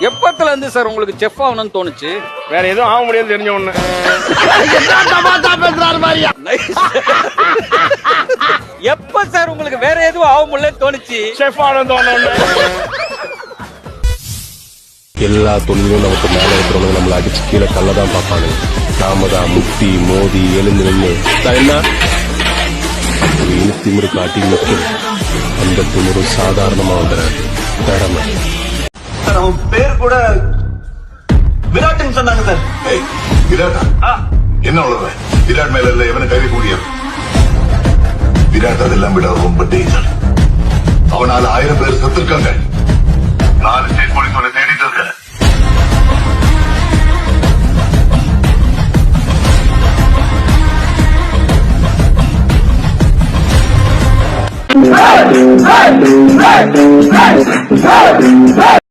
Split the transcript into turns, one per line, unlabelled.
எப்பத்துல இருந்து சார் உங்களுக்கு செஃப் ஆகணும்னு தோணுச்சு?
வேற எதுவும் ஆக முடியாது தெரிஞ்ச ஒண்ணு.
எப்ப சார் உங்களுக்கு வேற எதுவும் ஆக முடியலன்னு தோணுச்சு?
செஃப் ஆகணும்னு தோணுன்னு.
எல்லா தொழிலும் நமக்கு மேல இருக்கிறவங்க நம்மள அடிச்சு கீழே தள்ளதான் பார்ப்பாங்க. நாம தான் முட்டி மோதி எழுந்து நின்று என்ன திமிரு காட்டி நிற்கும். அந்த திமிரு சாதாரணமா வந்துடாது, திறமை.
அவன் பேர் கூட விராட்னு சொன்னாங்க சார்.
விராட்டா என்ன உள்ள விராட் மேல இல்ல எவனை கை கூடிய விராட் அதெல்லாம் விட ரொம்ப டேஞ்சர். அவனால 1000 பேர் செத்துருக்காங்க. 4 ஸ்டேட் போலீஸ் அவனை தேடிட்டு இருக்க.
Hey!